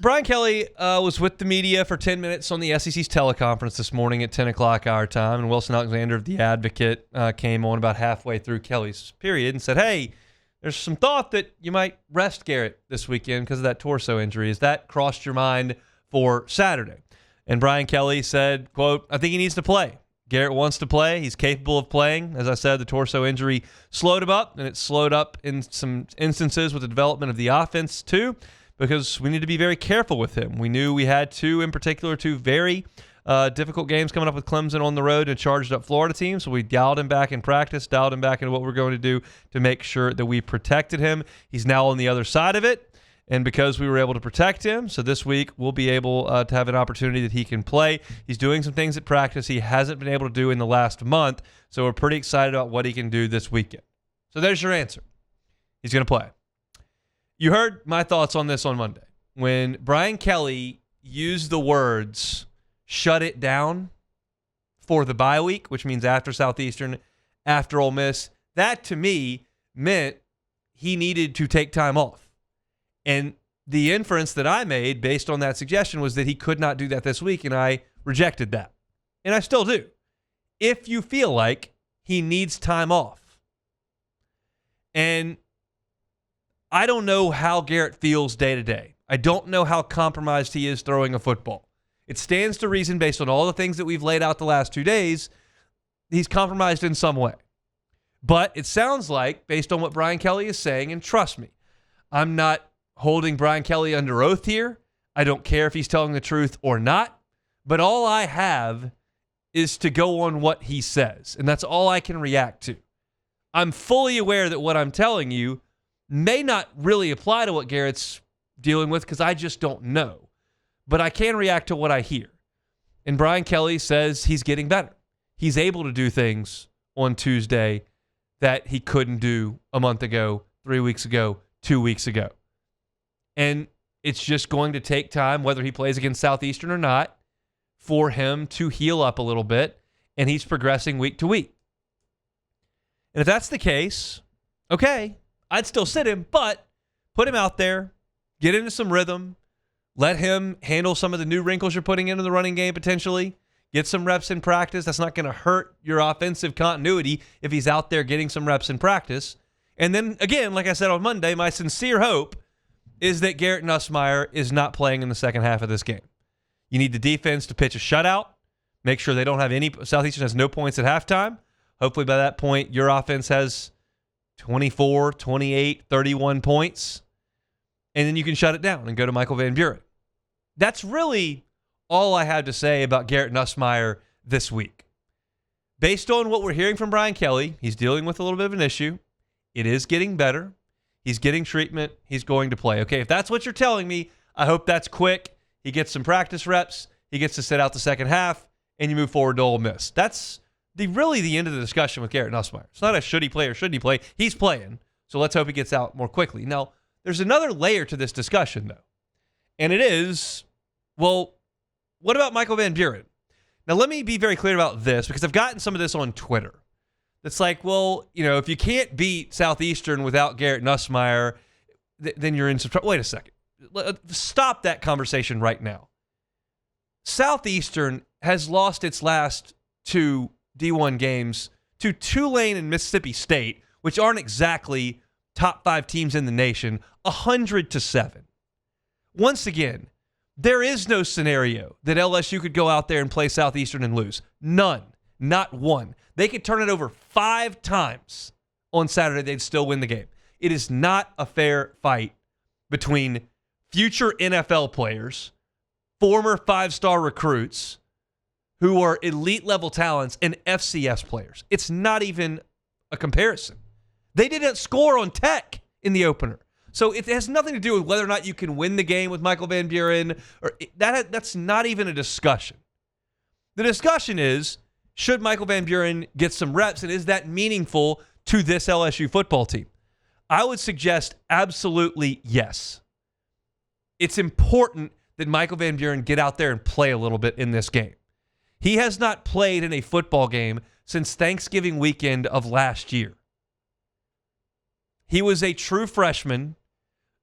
Brian Kelly was with the media for 10 minutes on the SEC's teleconference this morning at 10 o'clock our time, and Wilson Alexander of The Advocate came on about halfway through Kelly's period and said, hey, there's some thought that you might rest Garrett this weekend because of that torso injury. Has that crossed your mind for Saturday? And Brian Kelly said, quote, I think he needs to play. Garrett wants to play. He's capable of playing. As I said, the torso injury slowed him up, and it slowed up in some instances with the development of the offense too, because we need to be very careful with him. We knew we had two very difficult games coming up with Clemson on the road and a charged up Florida team, so we dialed him back in practice, dialed him back into what we're going to do to make sure that we protected him. He's now on the other side of it, and because we were able to protect him, so this week we'll be able to have an opportunity that he can play. He's doing some things at practice he hasn't been able to do in the last month, so we're pretty excited about what he can do this weekend. So there's your answer. He's going to play. You heard my thoughts on this on Monday when Brian Kelly used the words shut it down for the bye week, which means after Southeastern, after Ole Miss. That to me meant he needed to take time off. And the inference that I made based on that suggestion was that he could not do that this week, and I rejected that. And I still do. If you feel like he needs time off. And I don't know how Garrett feels day to day. I don't know how compromised he is throwing a football. It stands to reason, based on all the things that we've laid out the last 2 days, he's compromised in some way. But it sounds like, based on what Brian Kelly is saying, and trust me, I'm not holding Brian Kelly under oath here. I don't care if he's telling the truth or not, but all I have is to go on what he says, and that's all I can react to. I'm fully aware that what I'm telling you may not really apply to what Garrett's dealing with because I just don't know, but I can react to what I hear. And Brian Kelly says he's getting better. He's able to do things on Tuesday that he couldn't do a month ago, 3 weeks ago, 2 weeks ago. And it's just going to take time, whether he plays against Southeastern or not, for him to heal up a little bit, and he's progressing week to week. And if that's the case, okay, I'd still sit him, but put him out there, get into some rhythm, let him handle some of the new wrinkles you're putting into the running game potentially, get some reps in practice. That's not going to hurt your offensive continuity if he's out there getting some reps in practice. And then, again, like I said on Monday, my sincere hope is that Garrett Nussmeier is not playing in the second half of this game. You need the defense to pitch a shutout, make sure they don't have any. Southeastern has no points at halftime. Hopefully by that point, your offense has 24, 28, 31 points, and then you can shut it down and go to Michael Van Buren. That's really all I have to say about Garrett Nussmeier this week. Based on what we're hearing from Brian Kelly, he's dealing with a little bit of an issue. It is getting better. He's getting treatment. He's going to play. Okay, if that's what you're telling me, I hope that's quick. He gets some practice reps. He gets to sit out the second half, and you move forward to Ole Miss. That's really the end of the discussion with Garrett Nussmeier. It's not a should he play or shouldn't he play. He's playing, so let's hope he gets out more quickly. Now, there's another layer to this discussion, though, and it is, well, what about Michael Van Buren? Now, let me be very clear about this, because I've gotten some of this on Twitter. It's like, well, if you can't beat Southeastern without Garrett Nussmeier, then you're in some trouble. Wait a second. Stop that conversation right now. Southeastern has lost its last 2 D1 games to Tulane and Mississippi State, which aren't exactly top 5 teams in the nation, 100-7. Once again, there is no scenario that LSU could go out there and play Southeastern and lose. None. Not one. They could turn it over 5 times on Saturday. They'd still win the game. It is not a fair fight between future NFL players, former 5-star recruits who are elite level talents, and FCS players. It's not even a comparison. They didn't score on Tech in the opener. So it has nothing to do with whether or not you can win the game with Michael Van Buren. That's not even a discussion. The discussion is, should Michael Van Buren get some reps, and is that meaningful to this LSU football team? I would suggest absolutely yes. It's important that Michael Van Buren get out there and play a little bit in this game. He has not played in a football game since Thanksgiving weekend of last year. He was a true freshman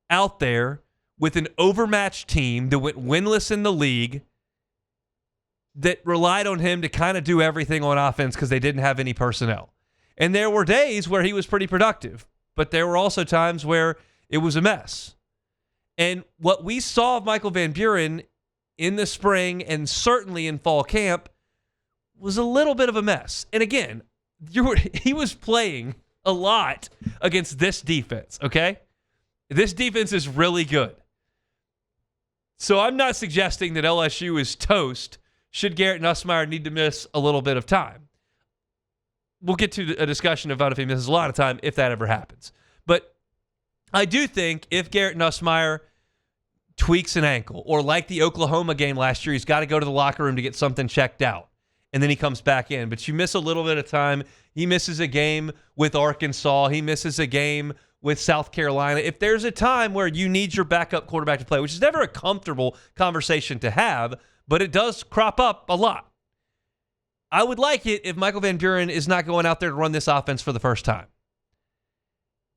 out there with an overmatched team that went winless in the league that relied on him to kind of do everything on offense because they didn't have any personnel. And there were days where he was pretty productive, but there were also times where it was a mess. And what we saw of Michael Van Buren in the spring and certainly in fall camp was a little bit of a mess. And again, he was playing a lot against this defense, okay? This defense is really good. So I'm not suggesting that LSU is toast should Garrett Nussmeier need to miss a little bit of time. We'll get to a discussion about if he misses a lot of time, if that ever happens. But I do think if Garrett Nussmeier tweaks an ankle, or like the Oklahoma game last year, he's got to go to the locker room to get something checked out, and then he comes back in. But you miss a little bit of time. He misses a game with Arkansas. He misses a game with South Carolina. If there's a time where you need your backup quarterback to play, which is never a comfortable conversation to have, but it does crop up a lot. I would like it if Michael Van Buren is not going out there to run this offense for the first time.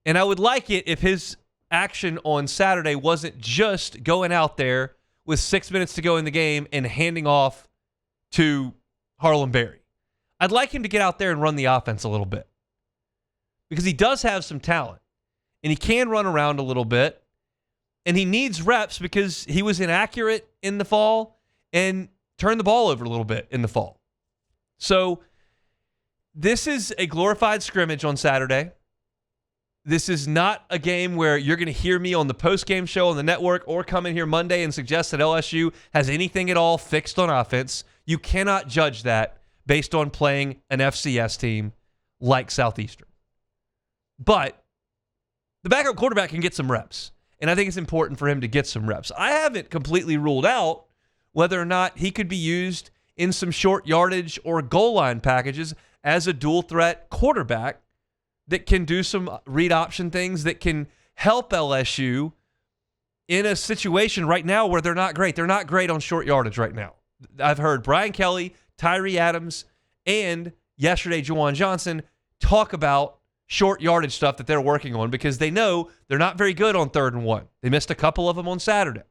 And I would like it if his action on Saturday wasn't just going out there with 6 minutes to go in the game and handing off to Harlem Berry. I'd like him to get out there and run the offense a little bit because he does have some talent and he can run around a little bit and he needs reps because he was inaccurate in the fall and turned the ball over a little bit in the fall. So this is a glorified scrimmage on Saturday. This is not a game where you're going to hear me on the post-game show on the network or come in here Monday and suggest that LSU has anything at all fixed on offense. You cannot judge that based on playing an FCS team like Southeastern. But the backup quarterback can get some reps, and I think it's important for him to get some reps. I haven't completely ruled out whether or not he could be used in some short yardage or goal line packages as a dual threat quarterback that can do some read option things that can help LSU in a situation right now where they're not great. They're not great on short yardage right now. I've heard Brian Kelly, Tyree Adams, and yesterday Juwan Johnson talk about short yardage stuff that they're working on because they know they're not very good on 3rd and 1. They missed a couple of them on Saturday.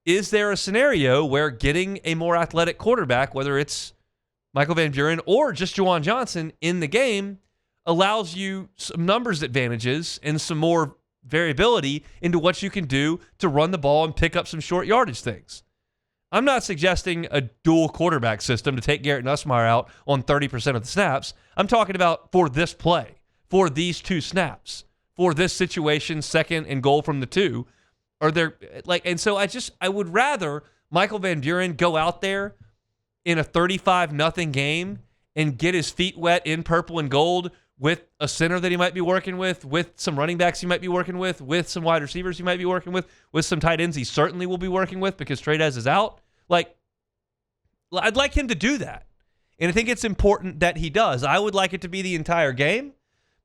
Is there a scenario where getting a more athletic quarterback, whether it's Michael Van Buren or just Juwan Johnson in the game, allows you some numbers advantages and some more variability into what you can do to run the ball and pick up some short yardage things? I'm not suggesting a dual quarterback system to take Garrett Nussmeier out on 30% of the snaps. I'm talking about for this play, for these 2 snaps, for this situation, 2nd and goal from the 2. Or they're like, and so I would rather Michael Van Buren go out there in a 35-0 game and get his feet wet in purple and gold with a center that he might be working with some running backs he might be working with some wide receivers he might be working with some tight ends he certainly will be working with because Trey'Dez is out. Like, I'd like him to do that. And I think it's important that he does. I would like it to be the entire game,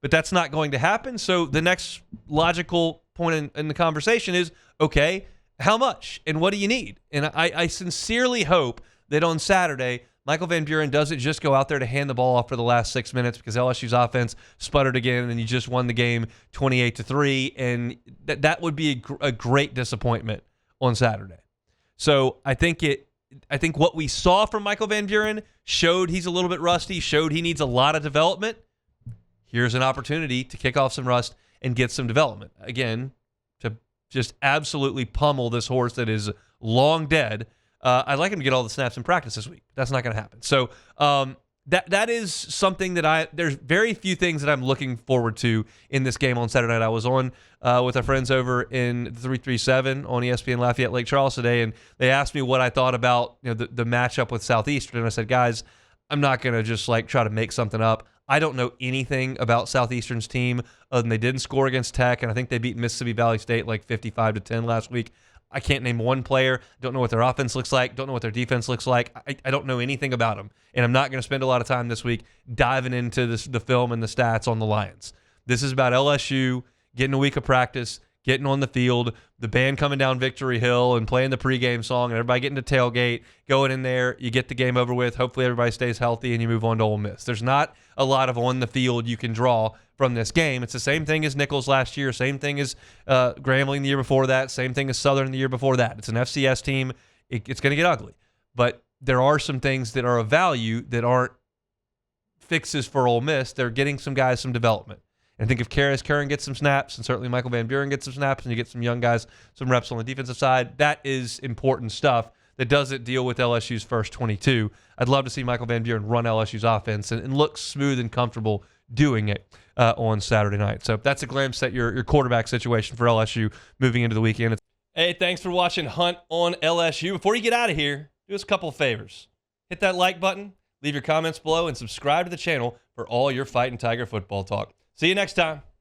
but that's not going to happen. So the next logical point in the conversation is, okay, how much and what do you need? And I sincerely hope that on Saturday, Michael Van Buren doesn't just go out there to hand the ball off for the last 6 minutes because LSU's offense sputtered again and you just won the game 28-3, and that would be a great disappointment on Saturday. So I think what we saw from Michael Van Buren showed he's a little bit rusty, showed he needs a lot of development. Here's an opportunity to kick off some rust and get some development. Again, to just absolutely pummel this horse that is long dead. I'd like him to get all the snaps in practice this week. That's not going to happen. So that is something that there's very few things that I'm looking forward to in this game on Saturday night. I was on with our friends over in 337 on ESPN Lafayette Lake Charles today, and they asked me what I thought about the matchup with Southeastern, and I said, guys, I'm not going to just try to make something up. I don't know anything about Southeastern's team other than they didn't score against Tech, and I think they beat Mississippi Valley State 55-10 last week. I can't name one player. Don't know what their offense looks like. Don't know what their defense looks like. I don't know anything about them, and I'm not going to spend a lot of time this week diving into the film and the stats on the Lions. This is about LSU getting a week of practice, getting on the field, the band coming down Victory Hill and playing the pregame song, and everybody getting to tailgate, going in there, you get the game over with. Hopefully everybody stays healthy, and you move on to Ole Miss. There's not a lot of on the field you can draw from this game. It's the same thing as Nichols last year, same thing as Grambling the year before that, same thing as Southern the year before that. It's an FCS team. It's going to get ugly. But there are some things that are of value that aren't fixes for Ole Miss. They're getting some guys some development. And I think if Curran gets some snaps, and certainly Michael Van Buren gets some snaps, and you get some young guys some reps on the defensive side, that is important stuff that doesn't deal with LSU's first 22. I'd love to see Michael Van Buren run LSU's offense and look smooth and comfortable doing it on Saturday night. So that's a glimpse at your quarterback situation for LSU moving into the weekend. Hey, thanks for watching Hunt on LSU. Before you get out of here, do us a couple of favors. Hit that like button, leave your comments below, and subscribe to the channel for all your Fighting Tiger football talk. See you next time.